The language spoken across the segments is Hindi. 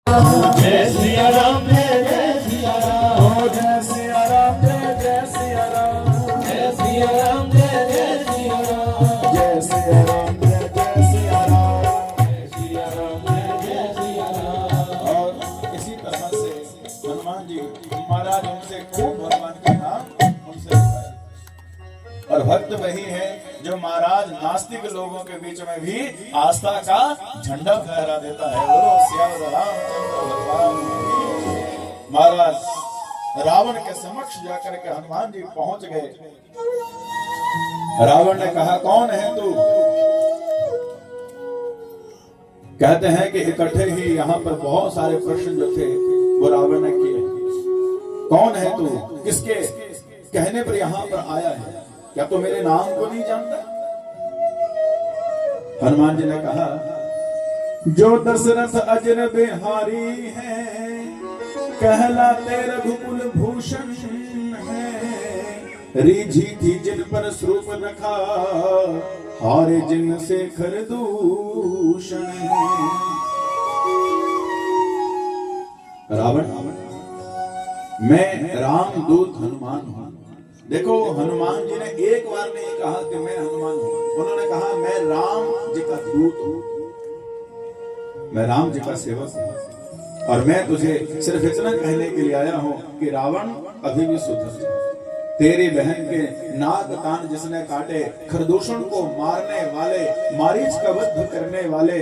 जय सिया राम जय सिया राम, ओ जय सिया राम जय सिया राम, जय सिया राम जय सिया राम, जय सिया राम जय सिया राम, जय सिया राम जय सिया राम। और इसी तरह से हनुमान जी महाराज उनसे खूब भगवान के नाम उनसे बताए। और भक्त वही है जो महाराज नास्तिक लोगों के बीच में भी आस्था का झंडा फहरा देता है। बोलो सियावर रामचंद्र भगवान की। महाराज रावण के समक्ष जाकर के हनुमान जी पहुंच गए। रावण ने कहा, कौन है तू? कहते हैं कि इकट्ठे ही यहाँ पर बहुत सारे प्रश्न जो थे वो रावण ने किए। कौन है तू? किसके कहने पर यहाँ पर आया है? क्या तू मेरे नाम को नहीं जानता? हनुमान जी ने कहा, जो दशरथ अजर बिहारी है, कहलाते रघुकुल भूषण है, रीझी थी जिन पर स्वरूप रखा, हारे जिन से खरदूषण है। रावण, मैं रामदूत हनुमान हूं। देखो, हनुमान जी ने एक बार नहीं कहा कि मैं हनुमान हूं, उन्होंने कहा मैं राम जी का दूत हूं, मैं राम जी का सेवक हूं, और मैं तुझे सिर्फ इतना कहने के लिए आया हूं कि रावण अभी भी सुधर जा। तेरी बहन के नाक कान जिसने काटे, खरदूषण को मारने वाले, मारीच का वध करने वाले,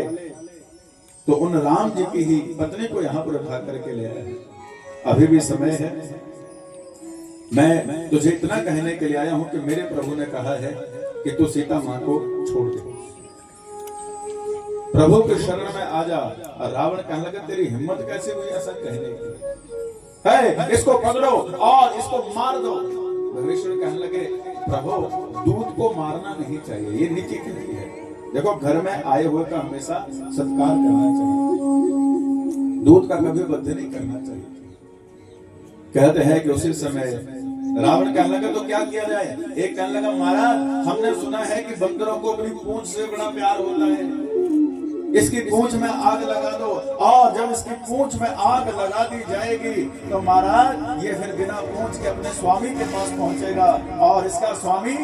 तो उन राम जी की ही पत्नी को यहाँ पर उठा करके ले आए। अभी भी समय है। मैं तुझे इतना कहने के लिए आया हूं कि मेरे प्रभु ने कहा है कि तू सीता मां को छोड़ दे, प्रभु के शरण में आ जा। और रावण कहने लगा, तेरी हिम्मत कैसे हुई ऐसा कहने की? है, इसको पकड़ो और इसको मार दो। भगवेश्वर कहने लगे, प्रभु दूध को मारना नहीं चाहिए, ये नीति की है। देखो, घर में आए हुए का हमेशा सत्कार करना चाहिए, दूध का कभी वध नहीं करना चाहिए। कहते हैं कि उसी समय रावण कहने लगा, तो क्या किया जाए? एक कहने लगा, महाराज हमने सुना है कि बंदरों को अपनी पूंछ से बड़ा प्यार होता है, इसकी पूंछ में आग लगा दो, और जब इसकी पूंछ में आग लगा दी जाएगी तो महाराज ये फिर बिना पूंछ के अपने स्वामी के पास पहुंचेगा, और इसका स्वामी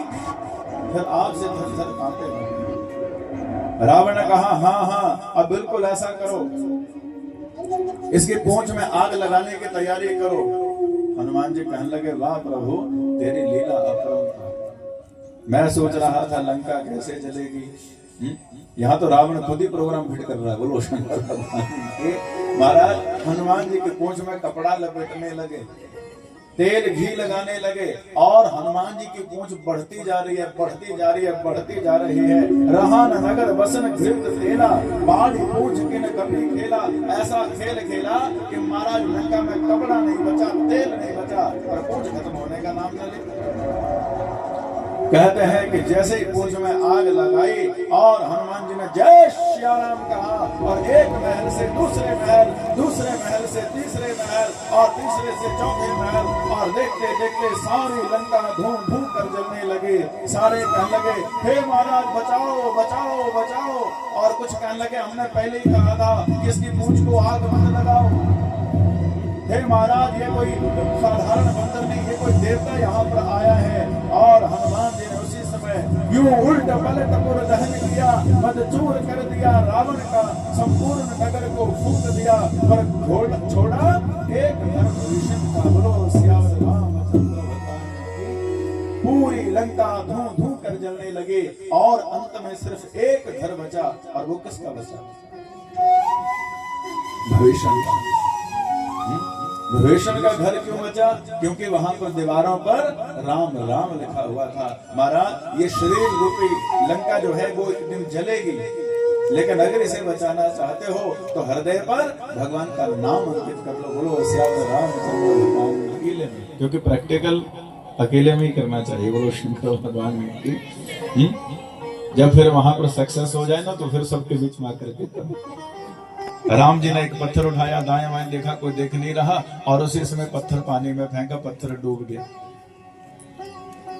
फिर आग से थर-थर कांपे लगेगा। रावण ने कहा, हाँ हाँ, अब बिल्कुल ऐसा करो, इसकी पूंछ में आग लगाने की तैयारी करो। हनुमान जी कहने लगे, वाह प्रभु, तेरी लीला अपरम था। मैं सोच रहा था लंका कैसे जलेगी, यहाँ तो रावण खुद ही प्रोग्राम फिट कर रहा है। बोलो शंकर भगवान के। महाराज हनुमान जी के पूंछ में कपड़ा लपेटने लगे, तेल घी लगाने लगे, और हनुमान जी की पूंछ बढ़ती जा रही है, बढ़ती जा रही है, बढ़ती जा रही है। रहान नगर बसन घृत तेला, बाढ़ पूंछ किन कभी खेला। ऐसा खेल खेला कि महाराज लंका में कपड़ा नहीं बचा, तेल नहीं बचा, और पूंछ खत्म होने का नाम न ले। कहते हैं कि जैसे ही पूंछ में आग लगाई और हनुमान जी ने जय श्री राम कहा, और एक महल से दूसरे महल, दूसरे महल से तीसरे महल, और तीसरे से चौथे महल, और देखते देखते सारी लंका धूम धूम कर जलने लगे। सारे कहने लगे, हे महाराज बचाओ बचाओ बचाओ, और कुछ कहने लगे, हमने पहले ही कहा था कि इसकी पूंछ को आग मत लगाओ। हे महाराज, ये कोई साधारण बंदर नहीं, ये कोई देवता यहाँ पर आया है। और हनुमान जी ने उसी समय यूं उल्ट पलट पुर दहन किया, मदचूर कर दिया रावण का संपूर्ण नगर को फूंक दिया, पर छोड़ा एक धर्म भीषण का। बोलो सियावर रामचंद्र भगवान की। पूरी लंका धूं धूं कर जलने लगी, और अंत में सिर्फ एक घर बचा, और वो किसका बचा? भीषण का। विभीषण का घर क्यों बचा? क्योंकि वहां पर दीवारों पर राम राम लिखा हुआ था। महाराज, ये शरीर रूपी लंका जो है वो एक दिन जलेगी, लेकिन अगर इसे बचाना चाहते हो तो हृदय पर भगवान का नाम अंकित कर लो। बोलो सियावर रामचंद्र भगवान अकेले में, क्योंकि प्रैक्टिकल अकेले में ही करना चाहिए। बोलो शंकर भगवान की। जब फिर वहां पर सक्सेस हो जाए ना, तो फिर सबके बीच में आकर के राम जी ने एक पत्थर उठाया, दाएं बाएं देखा, कोई देख नहीं रहा, और उसी समय पत्थर पानी में फेंका, पत्थर डूब गया।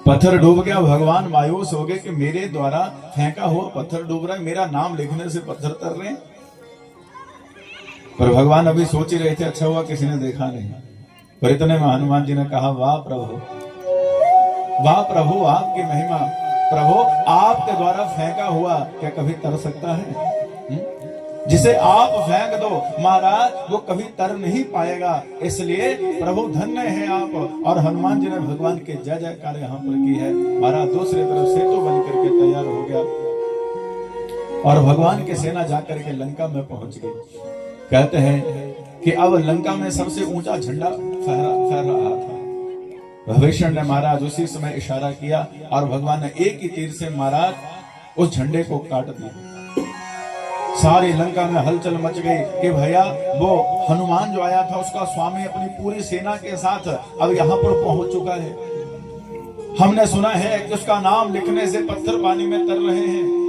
पत्थर डूब गया, भगवान मायूस हो गए कि मेरे द्वारा फेंका हुआ पत्थर डूब रहा है, मेरा नाम लिखने से पत्थर तर रहे हैं। पर भगवान अभी सोच ही रहे थे, अच्छा हुआ किसी ने देखा नहीं। पर इतने में हनुमान जी ने कहा, वाह प्रभु, वाह प्रभु, आपकी महिमा। प्रभु, आपके द्वारा फेंका हुआ क्या कभी तर सकता है? जिसे आप फेंक दो महाराज, वो कभी तर नहीं पाएगा। इसलिए प्रभु धन्य है आप। और हनुमान जी ने भगवान के जय जयकार यहाँ पर की है। महाराज दूसरी तरफ सेतु बन करके तैयार हो गया और भगवान की सेना जाकर के लंका में पहुंच गई। कहते हैं कि अब लंका में सबसे ऊंचा झंडा फहर रहा था। विभीषण ने महाराज उसी समय इशारा किया और भगवान ने एक ही तीर से महाराज उस झंडे को काट दिया। सारी लंका में हलचल मच गई कि भैया वो हनुमान जो आया था उसका स्वामी अपनी पूरी सेना के साथ अब यहाँ पर पहुंच चुका है। हमने सुना है कि उसका नाम लिखने से पत्थर पानी में तर रहे हैं।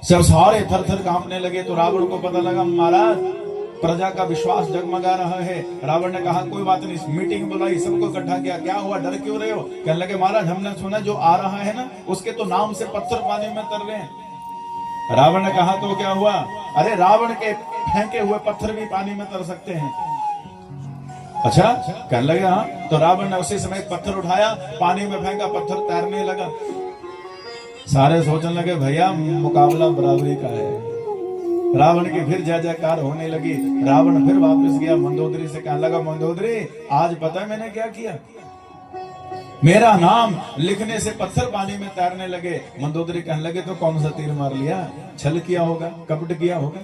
सब सारे थर थर कांपने लगे। तो रावण को पता लगा महाराज प्रजा का विश्वास जगमगा रहा है। रावण ने कहा कोई बात नहीं, मीटिंग बुलाई, सबको इकट्ठा किया। क्या हुआ, डर क्यों रहे हो? कहने लगे महाराज हमने सुना जो आ रहा है ना उसके तो नाम से पत्थर पानी में तर रहे हैं। रावण ने कहा तो क्या हुआ? अरे रावण के फेंके हुए पत्थर भी पानी में तर सकते हैं। अच्छा, कहने लगे हाँ। तो रावण ने उसी समय पत्थर उठाया, पानी में फेंका, पत्थर तैरने लगा। सारे सोचने लगे भैया मुकाबला बराबरी का है। रावण की फिर जय जयकार होने लगी। रावण फिर वापस गया मंदोदरी से, कहने लगा मंदोदरी आज पता है मैंने क्या किया? मेरा नाम लिखने से पत्थर पानी में तैरने लगे। मंदोदरी कहने लगे तो कौन सा तीर मार लिया? छल किया होगा, कपट किया होगा।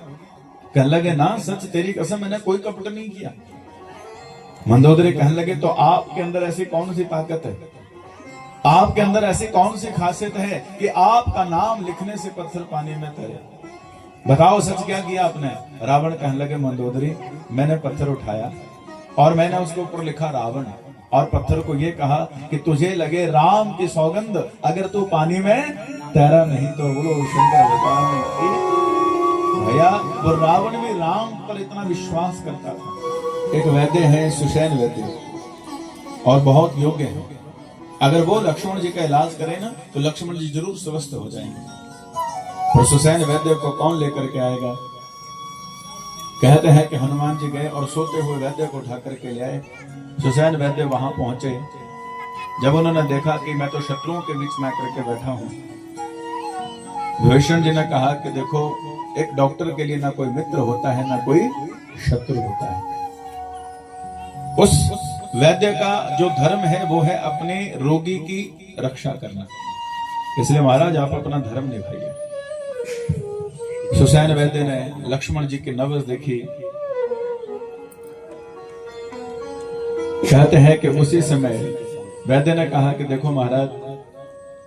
कहने लगे ना सच तेरी कसम मैंने कोई कपट नहीं किया। मंदोदरी कहने लगे तो आपके अंदर ऐसी कौन सी ताकत है, आपके अंदर ऐसी कौन सी खासियत है कि आपका नाम लिखने से पत्थर पानी में तैरे? बताओ सच क्या किया आपने? रावण कहने लगे मंदोदरी मैंने पत्थर उठाया और मैंने उसके ऊपर लिखा रावण और पत्थर को ये कहा कि तुझे लगे राम की सौगंध अगर तू पानी में तैरा नहीं तो। बोलो शंकर भगवान की। भैया वो रावण भी राम पर इतना विश्वास करता था। एक वैद्य है सुसैन वैद्य और बहुत योग्य है। अगर वो लक्ष्मण जी का इलाज करें ना तो लक्ष्मण जी जरूर स्वस्थ हो जाएंगे। और सुसैन वैद्य को कौन लेकर के आएगा? कहते हैं कि हनुमान जी गए और सोते हुए वैद्य को उठा करके ले आए। सुसैन वैद्य वहां पहुंचे। जब उन्होंने देखा कि मैं तो शत्रुओं के बीच में आकर के बैठा हूं, विभीषण जी ने कहा कि देखो एक डॉक्टर के लिए ना कोई मित्र होता है ना कोई शत्रु होता है। उस वैद्य का जो धर्म है वो है अपने रोगी की रक्षा करना। इसलिए महाराज आप अपना धर्म निभाइए। सुसैन वैद्य ने लक्ष्मण जी की नब्ज देखी। कहते हैं कि उसी समय वैद्य ने कहा कि देखो महाराज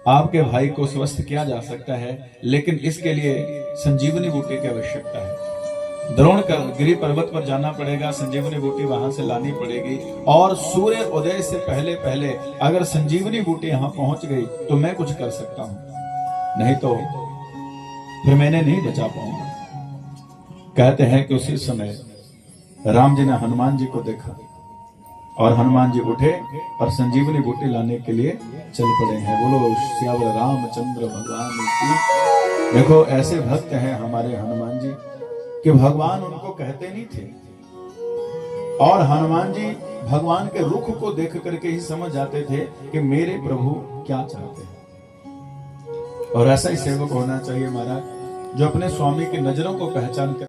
आपके भाई को स्वस्थ किया जा सकता है लेकिन इसके लिए संजीवनी बूटी की आवश्यकता है। द्रोण कर गिरी पर्वत पर जाना पड़ेगा, संजीवनी बूटी वहां से लानी पड़ेगी और सूर्य उदय से पहले पहले अगर संजीवनी बूटी यहाँ पहुंच गई तो मैं कुछ कर सकता हूं, नहीं तो फिर मैंने नहीं बचा पाऊंगा। कहते हैं कि उसी समय राम जी ने हनुमान जी को देखा और हनुमान जी उठे और संजीवनी बूटी लाने के लिए चल पड़े हैं। बोलो श्यावल रामचंद्र भगवान की। देखो ऐसे भक्त हैं हमारे हनुमान जी कि भगवान उनको कहते नहीं थे और हनुमान जी भगवान के रुख को देख करके ही समझ जाते थे कि मेरे प्रभु क्या चाहते हैं। और ऐसा ही सेवक होना चाहिए महाराज जो अपने स्वामी की नजरों को पहचान कर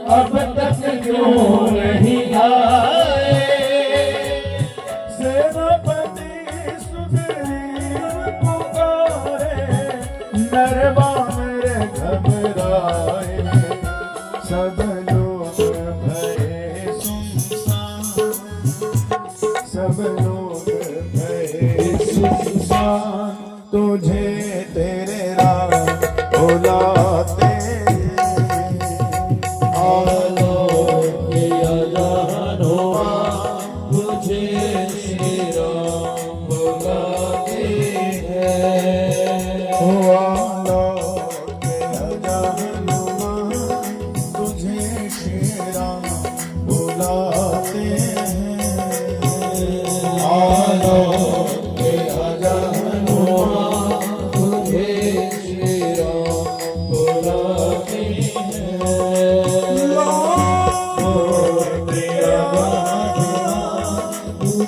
अब तक क्यों नहीं आए।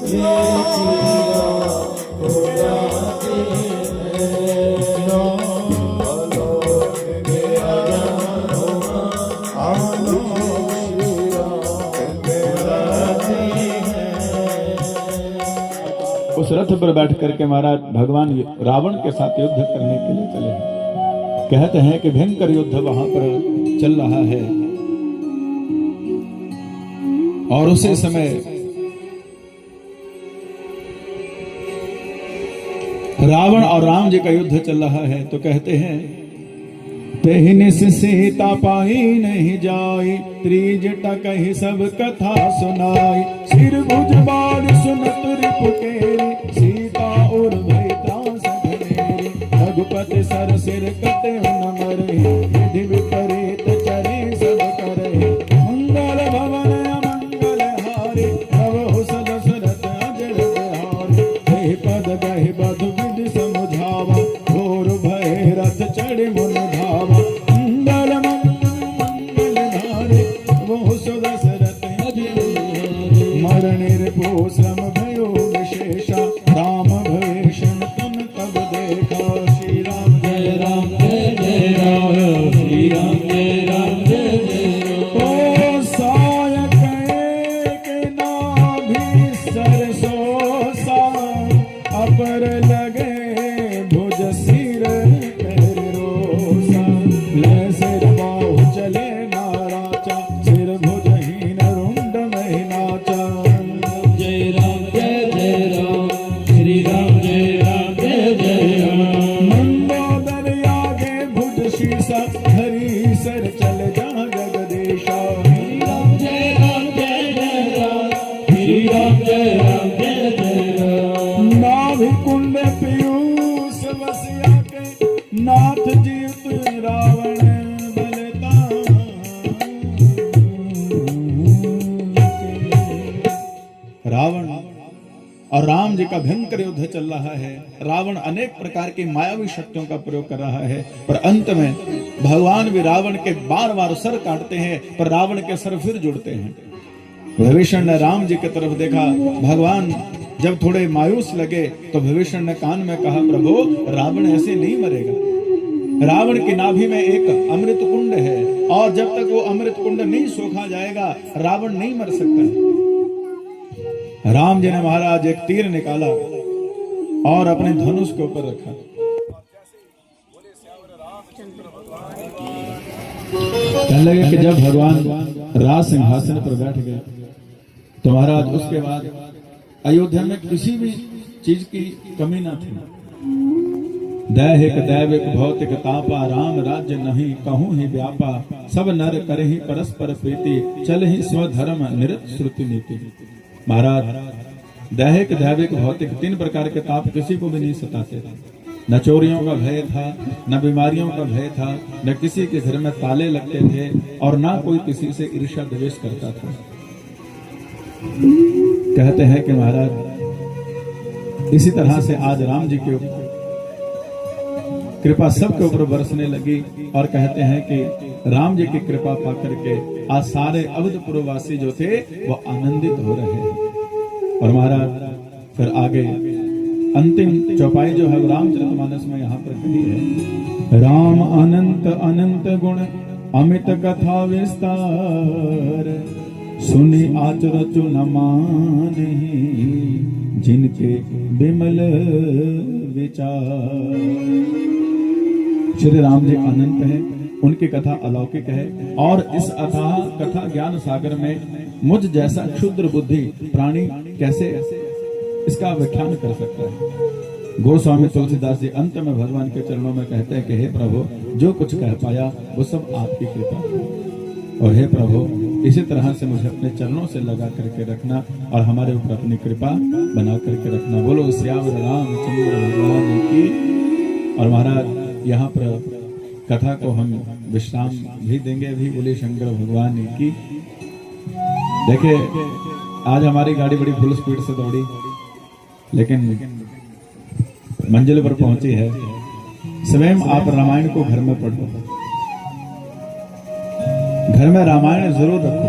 उस रथ पर बैठ करके महाराज भगवान रावण के साथ युद्ध करने के लिए चले। कहते हैं कि भयंकर युद्ध वहां पर चल रहा है और उसी समय रावण और राम जी का युद्ध चल रहा है। तो कहते हैं तेहि सीता पाई नहीं जाई, त्रिजटा कही सब कथा सुनाई। सिर भुज बार सुनत रिपुकेरी, सीता और भई त्रास घनेरी। रघुपति सर सिर कटे न मरे, विधि विपरीत चरे सब करे। मंगल भवन अमंगल हारे, प्रभु दशरथ अजर बिहारी। एहि पद गहि बधु विधि समुझावा, घोर भय रथ चढ़े मुन धावा। मंगल मंगल धारे, प्रभु दशरथ अजर बिहारी। मरण रिपु श्रम भयो विशेषा, राम भवेशन तुम तब देखा। श्री राम जय राम जय जय राम, श्री राम जय राम जय जय राम। ओ सायक के नाभि सरसों सा, अपर लगे भुज सिर कर रोसा। ले सिर बाहु चले नाराचा, सिर भुजहीन रुंड महि नाचा। जय राम जय राम, श्री राम जय राम जय जय राम। मंदोदर आगे भुज शीसा, धरी सर चल जा जगदीशा। श्री राम जय राम जय जय राम, श्री राम जय राम जय जय राम। नाभि कुंड पीयूष बसिया के, नाथ जीत रावण बलता। रावण और राम जी का भयंकर युद्ध चल रहा है। रावण अनेक प्रकार की मायावी शक्तियों का प्रयोग कर रहा है, पर अंत में भगवान भी रावण के बार बार सर काटते हैं, पर रावण के सर फिर जुड़ते हैं। विभीषण ने राम जी की तरफ देखा, भगवान जब थोड़े मायूस लगे तो विभीषण ने कान में कहा, प्रभु रावण ऐसे नहीं मरेगा। रावण की नाभि में एक अमृत कुंड है और जब तक वो अमृत कुंड नहीं सूखा जाएगा रावण नहीं मर सकता है। राम जी ने महाराज एक तीर निकाला और अपने धनुष के ऊपर रखा। कहने लगे कि जब भगवान राज सिंहासन पर बैठ गए तो महाराज उसके बाद अयोध्या में किसी भी चीज की कमी ना थी। दैहिक दैविक भौतिक तापा, राम राज्य नहीं कहूं ही व्यापा। सब नर करे ही परस्पर प्रीति, चल ही स्वधर्म निरत श्रुति नीति। महाराज दैहिक दैविक भौतिक तीन प्रकार के ताप किसी को भी नहीं सताते थे। न चोरियों का भय था, न बीमारियों का भय था, न किसी के घर में ताले लगते थे और ना कोई किसी से ईर्ष्या द्वेष करता था। कहते हैं कि महाराज इसी तरह से आज राम जी के ऊपर कृपा सबके ऊपर बरसने लगी और कहते हैं कि राम जी की कृपा पाकर के आज सारे अवधपुर वासी जो थे वो आनंदित हो रहे हैं। और महाराज फिर आगे अंतिम चौपाई जो है रामचरितमानस में यहाँ पर कही है, राम अनंत अनंत गुण अमित कथा विस्तार, सुनि आचर चु न मानहि, जिनके विमल विचार। श्री राम जी अनंत है, उनकी कथा अलौकिक है और इस अथाह कथा ज्ञान सागर में मुझ जैसा क्षुद्र बुद्धि प्राणी कैसे इसका व्याख्यान कर सकता है। गोस्वामी तुलसीदास जी अंत में भगवान के चरणों में कहते हैं कि हे प्रभु, जो कुछ कह पाया वो सब आपकी कृपा है और हे प्रभु इसी तरह से मुझे अपने चरणों से लगा करके रखना और हमारे ऊपर अपनी कृपा बना करके रखना। बोलो श्यावर रामचंद्र भगवान की। और महाराज यहाँ पर कथा को हम विश्राम भी देंगे अभी। बोले शंकर भगवान की। देखिए आज हमारी गाड़ी बड़ी फुल स्पीड से दौड़ी लेकिन मंजिल पर पहुंची है। स्वयं आप रामायण को घर में पढ़ो, घर में रामायण जरूर रखो।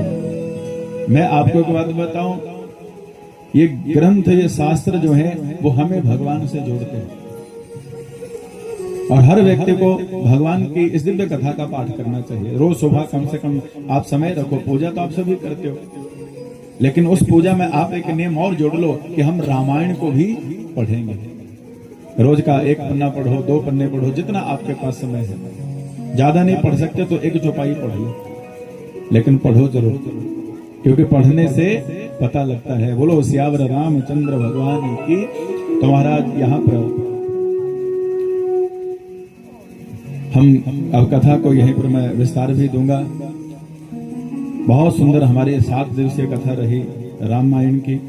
मैं आपको एक बात बताऊं, ये ग्रंथ, ये शास्त्र जो है वो हमें भगवान से जोड़ते हैं। और हर व्यक्ति को भगवान की इस दिव्य कथा का पाठ करना चाहिए। रोज सुबह कम से कम आप समय रखो। पूजा तो आप सभी करते हो, लेकिन उस पूजा में आप एक नियम और जोड़ लो कि हम रामायण को भी पढ़ेंगे। रोज का 1 पन्ना पढ़ो, 2 पन्ने पढ़ो, जितना आपके पास समय है। ज्यादा नहीं पढ़ सकते तो 1 चौपाई पढ़ लो, लेकिन पढ़ो जरूर, क्योंकि पढ़ने से पता लगता है। बोलो सियावर रामचंद्र भगवान की। तो महाराज यहाँ पर हम अब कथा को यहीं पर मैं विस्तार भी दूंगा। बहुत सुंदर हमारी 7 दिवसीय कथा रही रामायण की,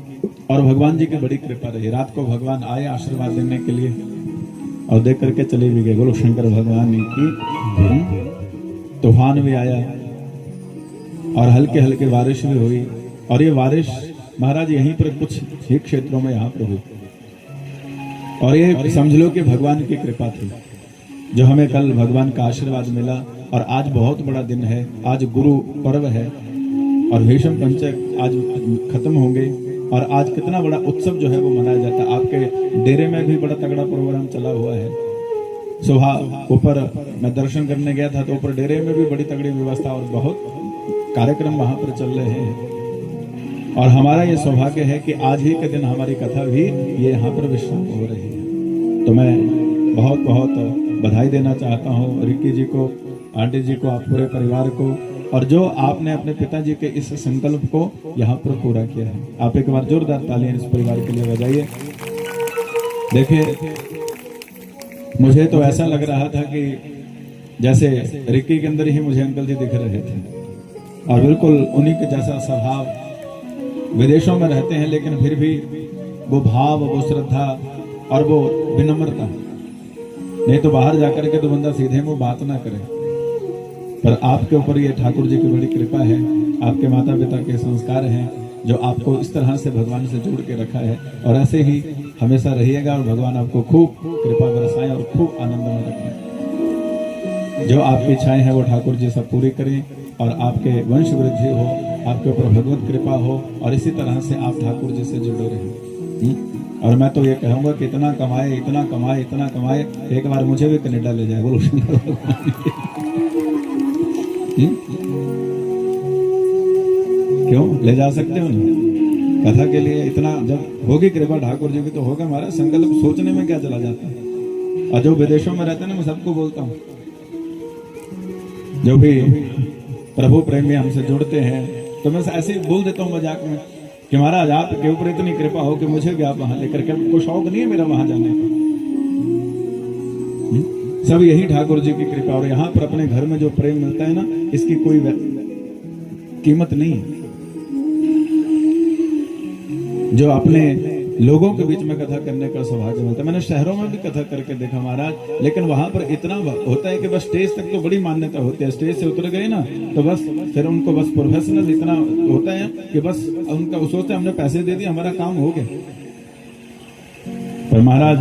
और भगवान जी की बड़ी कृपा रही। रात को भगवान आए आशीर्वाद देने के लिए और देख करके चले भी गए। बोलो शंकर भगवान की। तूफान भी आया और हल्के हल्के बारिश भी हुई, और ये बारिश महाराज यहीं पर कुछ ही क्षेत्रों में यहाँ पर हुई। और ये समझ लो कि भगवान की कृपा थी, जो हमें कल भगवान का आशीर्वाद मिला। और आज बहुत बड़ा दिन है, आज गुरु पर्व है और भीष्म पंचक आज खत्म होंगे। और आज कितना बड़ा उत्सव जो है वो मनाया जाता है। आपके डेरे में भी बड़ा तगड़ा प्रोग्राम चला हुआ है। सुबह ऊपर मैं दर्शन करने गया था, तो ऊपर डेरे में भी बड़ी तगड़ी व्यवस्था और बहुत कार्यक्रम वहां पर चल रहे हैं। और हमारा ये सौभाग्य है कि आज ही के दिन हमारी कथा भी ये यहाँ पर विश्राम हो रही है। तो मैं बहुत बहुत बधाई देना चाहता हूँ रिक्की जी को, आंटी जी को, आप पूरे परिवार को, और जो आपने अपने पिताजी के इस संकल्प को यहाँ पर पूरा किया है। आप एक बार जोरदार तालियां इस परिवार के लिए बजाइए। देखिए, मुझे तो ऐसा लग रहा था कि जैसे रिक्की के अंदर ही मुझे अंकल जी दिख रहे थे, और बिल्कुल उन्हीं के जैसा स्वभाव। विदेशों में रहते हैं लेकिन फिर भी वो भाव, वो श्रद्धा और वो विनम्रता। नहीं तो बाहर जाकर के तो बंदा सीधे मुंह बात ना करे, पर आपके ऊपर ये ठाकुर जी की बड़ी कृपा है। आपके माता पिता के संस्कार हैं जो आपको इस तरह से भगवान से जोड़ के रखा है, और ऐसे ही हमेशा रहिएगा। और भगवान आपको खूब कृपा बरसाएं और खूब आनंद में रखें। जो आपकी इच्छाएं हैं वो ठाकुर जी सब पूरी करें, और आपके वंश वृद्धि हो, आपके ऊपर भगवत कृपा हो, और इसी तरह से आप ठाकुर जी से जुड़े रहें। और मैं तो ये कहूंगा कि इतना कमाए, इतना कमाए, इतना कमाए, एक बार मुझे भी कनाडा ले जाए। बोलो शंकर भगवान। क्यों ले जा सकते हो ना कथा के लिए? इतना जब होगी कृपा ठाकुर जी की तो होगा। हमारा संकल्प सोचने में क्या चला जाता है। और जो विदेशों में रहते हैं ना, मैं सबको बोलता हूँ, जो भी प्रभु प्रेमी हमसे जुड़ते हैं, तो मैं ऐसे ही बोल देता हूँ मजाक में कि महाराज आपके ऊपर इतनी कृपा हो कि मुझे भी आप वहां लेकर के, कोई शौक नहीं है मेरा वहां जाने का। सब यही ठाकुर जी की कृपा। और यहाँ पर अपने घर में जो प्रेम मिलता है ना, इसकी कोई कीमत नहीं है। जो अपने लोगों के बीच में कथा करने का सौभाग्य मिलता है। मैंने शहरों में भी कथा करके देखा महाराज, लेकिन वहां पर इतना होता है कि बस स्टेज तक तो बड़ी मान्यता होती है। स्टेज से उतर गए ना तो बस फिर उनको बस प्रोफेशनल इतना होता है कि बस उनका सोचते हमने पैसे दे दिए, हमारा काम हो गया। पर महाराज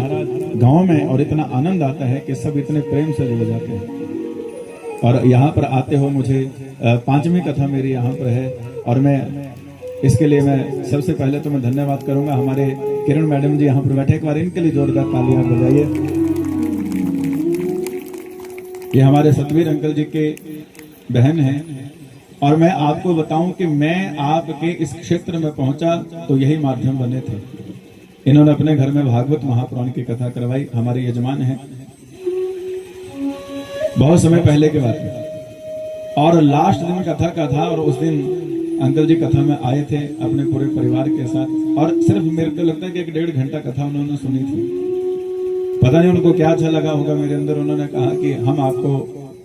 गांव में और इतना आनंद आता है कि सब इतने प्रेम से जुड़ जाते हैं। और यहाँ पर आते हो, मुझे 5वीं कथा मेरी यहाँ पर है, और मैं इसके लिए मैं सबसे पहले तो मैं धन्यवाद करूंगा हमारे किरण मैडम जी यहाँ पर बैठे। एक बार इनके लिए जोरदार तालियां बजाइए। ये हमारे सतवीर अंकल जी के बहन हैं। और मैं आपको बताऊं कि मैं आपके इस क्षेत्र में पहुंचा तो यही माध्यम बने थे। इन्होंने अपने घर में भागवत महापुराण की कथा करवाई। हमारे यजमान हैं, बहुत समय पहले के बात। और लास्ट दिन कथा का था, और उस दिन अंकल जी कथा में आए थे अपने पूरे परिवार के साथ, और सिर्फ मेरे को लगता है कि 1.5 घंटा कथा उन्होंने सुनी थी। पता नहीं उनको क्या अच्छा लगा होगा मेरे अंदर। उन्होंने कहा कि हम आपको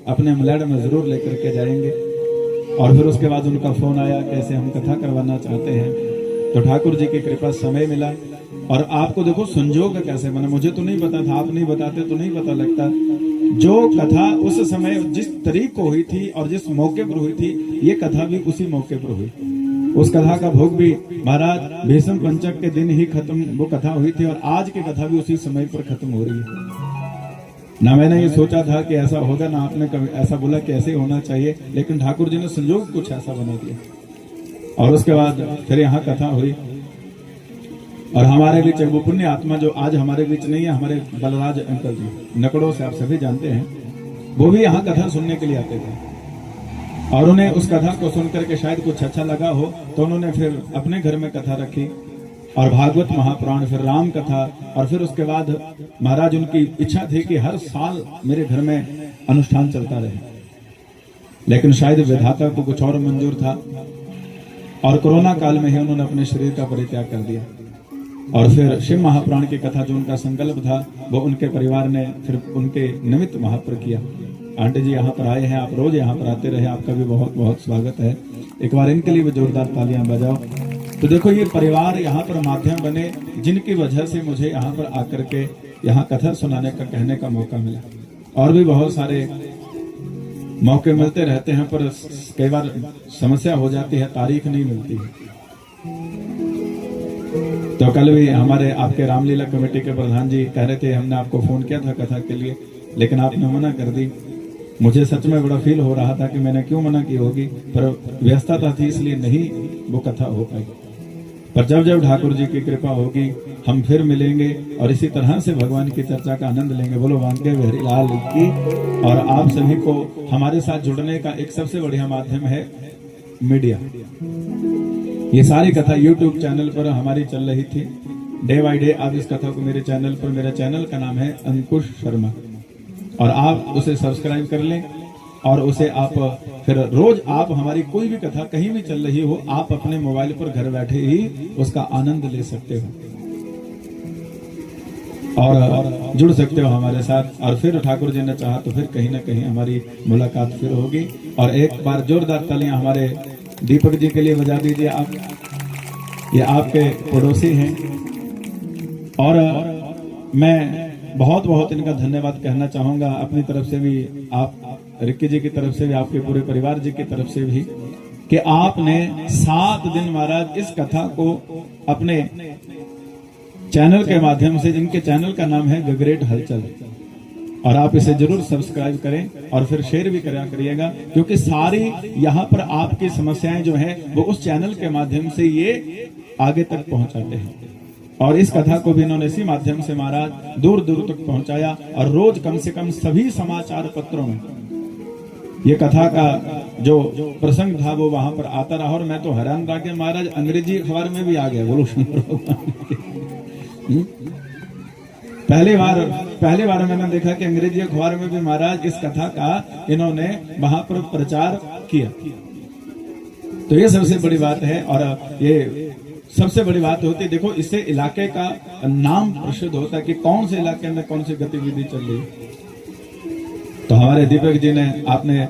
अपने मलैड में जरूर लेकर के जाएंगे। और फिर उसके बाद उनका फोन आया, कैसे हम कथा करवाना चाहते हैं। तो ठाकुर जी की कृपा समय मिला। और आपको देखो संजोग कैसे बना, मुझे तो नहीं पता था, आप नहीं बताते तो नहीं पता लगता। जो कथा उस समय जिस तारीख को हुई थी और जिस मौके पर हुई थी, ये कथा भी उसी मौके पर हुई। उस कथा का भोग भी महाराज भीष्म पंचक के दिन ही खत्म वो कथा हुई थी, और आज की कथा भी उसी समय पर खत्म हो रही है। ना मैंने ये सोचा था कि ऐसा होगा, ना आपने कभी ऐसा बोला कि ऐसे होना चाहिए, लेकिन ठाकुर जी ने संजोग कुछ ऐसा बना दिया। और उसके बाद फिर यहाँ कथा हुई। और हमारे बीच वो पुण्य आत्मा जो आज हमारे बीच नहीं है, हमारे बलराज अंकल जी नकड़ों से, आप सभी जानते हैं, वो भी यहाँ कथा सुनने के लिए आते थे और उन्हें उस कथा को सुनकर के शायद कुछ अच्छा लगा हो तो उन्होंने फिर अपने घर में कथा रखी और भागवत महापुराण, फिर राम कथा, और फिर उसके बाद महाराज उनकी इच्छा थी कि हर साल मेरे घर में अनुष्ठान चलता रहे, लेकिन शायद विधाता को कुछ और मंजूर था और कोरोना काल में ही उन्होंने अपने शरीर का परित्याग कर दिया। और फिर शिव महापुराण की कथा जो उनका संकल्प था वो उनके परिवार ने फिर उनके निमित्त वहां पर किया। आंटी जी यहाँ पर आए हैं, आप रोज यहाँ पर आते रहे, आपका भी बहुत बहुत स्वागत है। एक बार इनके लिए भी जोरदार तालियां बजाओ। तो देखो ये परिवार यहाँ पर माध्यम बने जिनकी वजह से मुझे यहाँ पर आकर के यहाँ कथा सुनाने का, कहने का मौका मिला। और भी बहुत सारे मौके मिलते रहते हैं पर कई बार समस्या हो जाती है, तारीख नहीं मिलती है। तो कल भी हमारे आपके रामलीला कमेटी के प्रधान जी कह रहे थे, हमने आपको फोन किया था कथा के लिए, लेकिन आपने मना कर दी। मुझे सच में बड़ा फील हो रहा था कि मैंने क्यों मना की होगी, पर व्यस्तता थी इसलिए नहीं वो कथा हो पाई। पर जब जब ठाकुर जी की कृपा होगी हम फिर मिलेंगे और इसी तरह से भगवान की चर्चा का आनंद लेंगे। बोलो बांके बिहारी लाल की। और आप सभी को हमारे साथ जुड़ने का एक सबसे बढ़िया माध्यम है मीडिया। ये सारी कथा YouTube चैनल पर हमारी चल रही थी डे बाय डे। आप इस कथा को मेरे चैनल पर, मेरा चैनल का नाम है अंकुश शर्मा, और आप उसे सब्सक्राइब कर लें और उसे आप फिर रोज आप हमारी कोई भी कथा कहीं भी चल रही हो, आप अपने मोबाइल पर घर बैठे ही उसका आनंद ले सकते हो और जुड़ सकते हो हमारे साथ। और फिर ठाकुर जी ने चाहा तो फिर कहीं ना कहीं हमारी मुलाकात फिर होगी। और एक बार जोरदार तालियां हमारे दीपक जी के लिए बजा दीजिए आप, ये आपके पड़ोसी हैं और मैं बहुत बहुत इनका धन्यवाद कहना चाहूंगा अपनी तरफ से भी, आप रिक्की जी की तरफ से भी, आपके पूरे परिवार जी की तरफ से भी, कि आपने 7 दिन महाराज इस कथा को अपने चैनल के माध्यम से, जिनके चैनल का नाम है गगरेट हलचल, और आप इसे जरूर सब्सक्राइब करें और फिर शेयर भी करिएगा, क्योंकि सारी यहाँ पर आपकी समस्याएं जो है वो उस चैनल के माध्यम से ये आगे तक पहुंचाते हैं। और इस कथा को भी इन्होंने इसी माध्यम से महाराज दूर दूर तक पहुंचाया और रोज कम से कम सभी समाचार पत्रों में ये कथा का जो प्रसंग था वो वहां पर आता रहा। और मैं तो हैरान रहा कि महाराज अंग्रेजी अखबार में भी आ गया। बोलो पहले बार मैंने देखा कि अंग्रेजी अखबार में भी महाराज इस कथा का इन्होंने वहां पर प्रचार किया। तो ये सबसे बड़ी बात है और ये सबसे बड़ी बात होती है, देखो इससे इलाके का नाम प्रसिद्ध होता है कि कौन से इलाके में कौन सी गतिविधि चल रही है। तो हमारे दीपक जी ने, आपने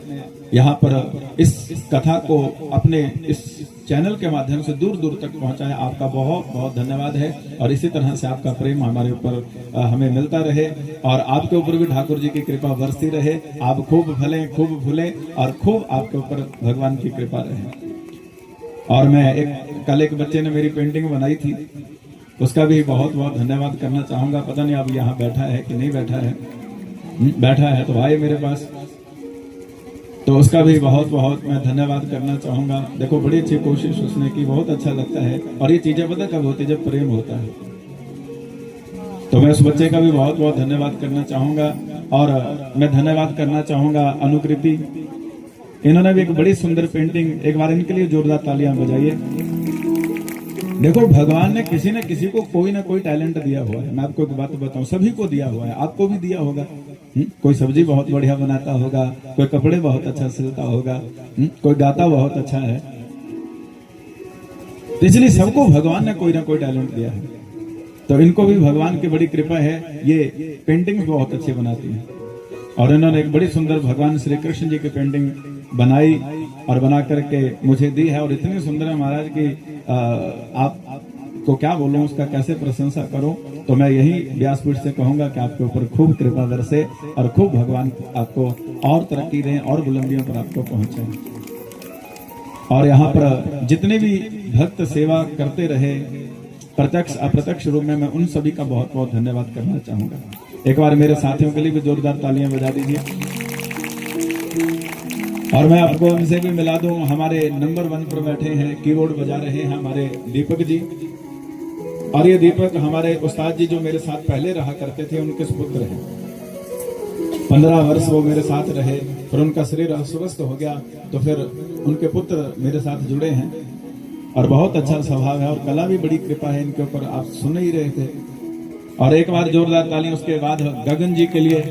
यहाँ पर इस कथा को अपने इस चैनल के माध्यम से दूर दूर तक पहुंचाया। आपका बहुत बहुत धन्यवाद है और इसी तरह से आपका प्रेम हमारे ऊपर हमें मिलता रहे और आपके ऊपर भी ठाकुर जी की कृपा बरसती रहे। आप खूब फलें, खूब फूलें और खूब आपके ऊपर भगवान की कृपा रहे। और मैं कल एक बच्चे ने मेरी पेंटिंग बनाई थी, उसका भी बहुत बहुत धन्यवाद करना चाहूंगा। पता नहीं अब यहाँ बैठा है कि नहीं बैठा है, बैठा है तो आए मेरे पास, तो उसका भी बहुत बहुत मैं धन्यवाद करना चाहूंगा। देखो बड़ी अच्छी कोशिश उसने की, बहुत अच्छा लगता है। और ये चीजें पता कब होती है, जब प्रेम होता है। तो मैं उस बच्चे का भी बहुत बहुत धन्यवाद करना चाहूंगा। और मैं धन्यवाद करना चाहूंगा अनुकृति, इन्होंने भी एक बड़ी सुंदर पेंटिंग, एक बार इनके लिए जोरदार तालियां बजाइए। देखो भगवान ने किसी न किसी को कोई ना कोई टैलेंट दिया हुआ है। मैं आपको एक बात बताऊं, सभी को दिया हुआ है, आपको भी दिया होगा। कोई सब्जी बहुत बढ़िया बनाता होगा, कोई कपड़े बहुत अच्छा सिलता होगा, कोई गाता बहुत अच्छा है। तो इसलिए सबको भगवान ने कोई ना कोई टैलेंट दिया है। तो इनको भी भगवान की बड़ी कृपा है, ये पेंटिंग बहुत अच्छी बनाती है। और इन्होंने एक बड़ी सुंदर भगवान श्री कृष्ण जी की पेंटिंग बनाई और बना करके मुझे दी है। और इतनी सुंदर है महाराज की आपको क्या बोलूं, उसका कैसे प्रशंसा करूं। तो मैं यही व्यासपीठ से कहूंगा कि आपके ऊपर खूब कृपा बरसे और खूब भगवान आपको और तरक्की दें और बुलंदियों पर आपको पहुंचाएं। और यहाँ पर जितने भी भक्त सेवा करते रहे प्रत्यक्ष अप्रत्यक्ष रूप में, मैं उन सभी का बहुत बहुत धन्यवाद करना चाहूंगा। एक बार मेरे साथियों के लिए भी जोरदार तालियां बजा दीजिए। और मैं आपको उनसे भी मिला दूं, हमारे नंबर 1 पर बैठे हैं, कीबोर्ड बजा रहे हैं हमारे दीपक जी। और ये दीपक हमारे उस्ताद जी जो मेरे साथ पहले रहा करते थे उनके पुत्र हैं। 15 वर्ष वो मेरे साथ रहे, फिर उनका शरीर अस्वस्थ हो गया तो फिर उनके पुत्र मेरे साथ जुड़े हैं और बहुत अच्छा स्वभाव है और कला भी बड़ी कृपा है इनके ऊपर, आप सुन ही रहे थे। और एक बार जोरदार ताली उसके बाद गगन जी के लिए।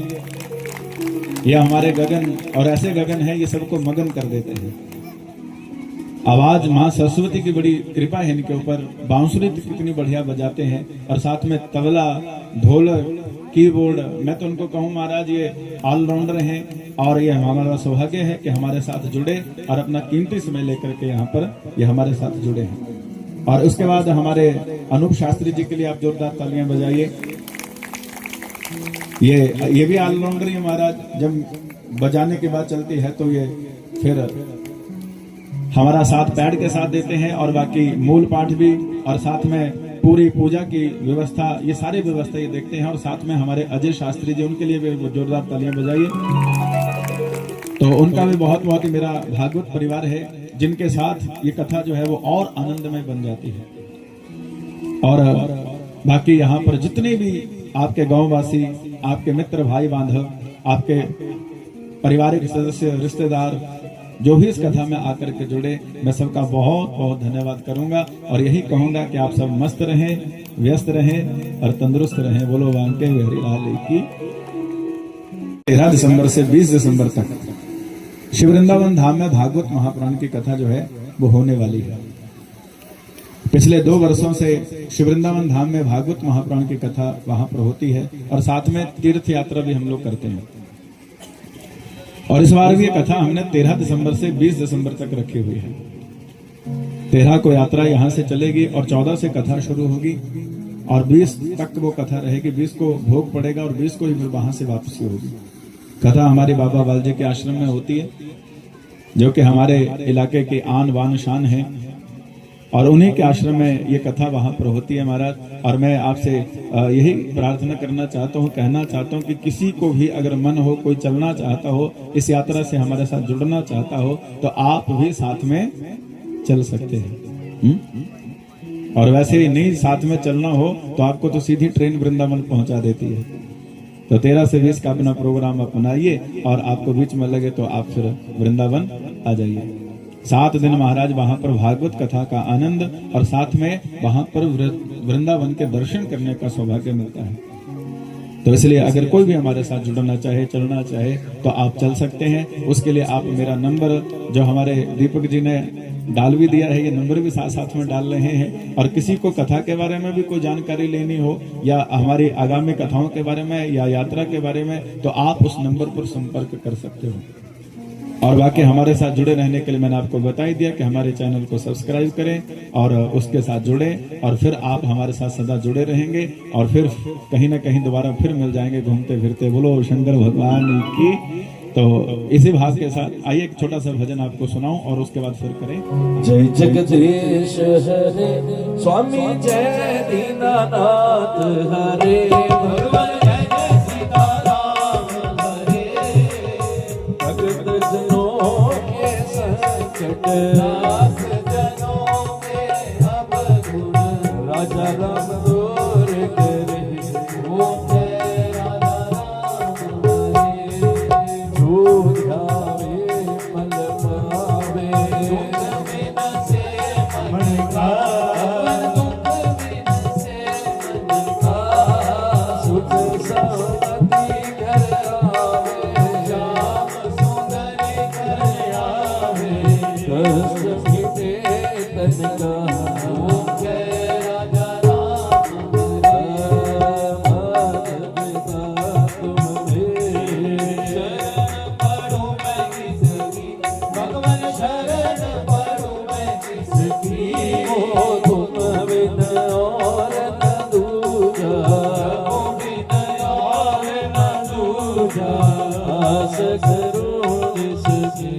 ये हमारे गगन, और ऐसे गगन है ये सबको मगन कर देते हैं। आवाज माँ सरस्वती की बड़ी कृपा है इनके ऊपर। बांसुरी कितनी बढ़िया बजाते हैं और साथ में तबला, ढोलक, कीबोर्ड। मैं तो उनको कहूँ महाराज ये ऑलराउंडर हैं और ये हमारा सौभाग्य है कि हमारे साथ जुड़े और अपना कीमती समय लेकर के यहाँ पर ये हमारे साथ जुड़े हैं। और उसके बाद हमारे अनूप शास्त्री जी के लिए आप जोरदार तालियां बजाइए। ये भी ऑलराउंडर ही महाराज, जब बजाने के बाद चलती है तो ये फिर हमारा साथ पैड के साथ देते हैं और बाकी मूल पाठ भी और साथ में पूरी पूजा की व्यवस्था, ये सारी व्यवस्था ये देखते हैं। और साथ में हमारे अजय शास्त्री जी, उनके लिए भी जोरदार तालियां बजाइए। तो उनका भी बहुत बहुत ही मेरा भागवत परिवार है जिनके साथ ये कथा जो है वो और आनंदमय बन जाती है। और बाकी यहाँ पर जितने भी आपके गांववासी, आपके मित्र भाई बांधव, आपके पारिवारिक सदस्य, रिश्तेदार जो भी इस कथा में आकर के जुड़े, मैं सबका बहुत बहुत धन्यवाद करूंगा और यही कहूंगा कि आप सब मस्त रहें, व्यस्त रहें और तंदुरुस्त रहें। बोलो वांके बिहारी लाल की। 13 दिसंबर से 20 दिसंबर तक शिव वृंदावन धाम में भागवत महापुराण की कथा जो है वो होने वाली है। पिछले 2 वर्षों से शिव वृंदावन धाम में भागवत महापुराण की कथा वहां पर होती है और साथ में तीर्थ यात्रा भी हम लोग करते हैं। और इस बार भी ये कथा हमने 13 दिसंबर से 20 दिसंबर तक रखी हुई है। 13 को यात्रा यहाँ से चलेगी और 14 से कथा शुरू होगी और 20 तक वो कथा रहेगी। 20 को भोग पड़ेगा और 20 को ही फिर वहां से वापसी होगी। कथा हमारे बाबा बालजी के आश्रम में होती है जो कि हमारे इलाके की आन बान शान है और उन्हीं के आश्रम में ये कथा वहां पर होती है महाराज। और मैं आपसे यही प्रार्थना करना चाहता हूँ, कहना चाहता हूँ कि किसी को भी अगर मन हो, कोई चलना चाहता हो, इस यात्रा से हमारे साथ जुड़ना चाहता हो तो आप भी साथ में चल सकते हैं। और वैसे ही नहीं साथ में चलना हो तो आपको तो सीधी ट्रेन वृंदावन पहुंचा देती है। तो 13 से 20 का अपना प्रोग्राम अपनाइए और आपको बीच में लगे तो आप फिर वृंदावन आ जाइए। 7 दिन महाराज वहां पर भागवत कथा का आनंद और साथ में वहां पर वृंदावन के दर्शन करने का सौभाग्य मिलता है। तो इसलिए अगर कोई भी हमारे साथ जुड़ना चाहे, चलना चाहे तो आप चल सकते हैं। उसके लिए आप मेरा नंबर जो हमारे दीपक जी ने डाल भी दिया है, ये नंबर भी साथ साथ में डाल रहे हैं। और किसी को कथा के बारे में भी कोई जानकारी लेनी हो या हमारी आगामी कथाओं के बारे में या यात्रा के बारे में तो आप उस नंबर पर संपर्क कर सकते हो। और बाकी हमारे साथ जुड़े रहने के लिए मैंने आपको बता ही दिया कि हमारे चैनल को सब्सक्राइब करें और उसके साथ जुड़े और फिर आप हमारे साथ सदा जुड़े रहेंगे और फिर कहीं ना कहीं दोबारा फिर मिल जाएंगे घूमते फिरते। बोलो शंकर भगवान की। तो इसी भाव के साथ आइए एक छोटा सा भजन आपको सुनाऊं और उसके बाद फिर करें। जय जगदीश हरे स्वामी जय दीनानाथ हरे भगवान जय जय सीताराम हरे भगत जनों के संकट नाथ जनों के अब गुण राजा राम दूर करे वो जय राजा राम हरे जो ध्यावे मल पावे आस करो जिसकी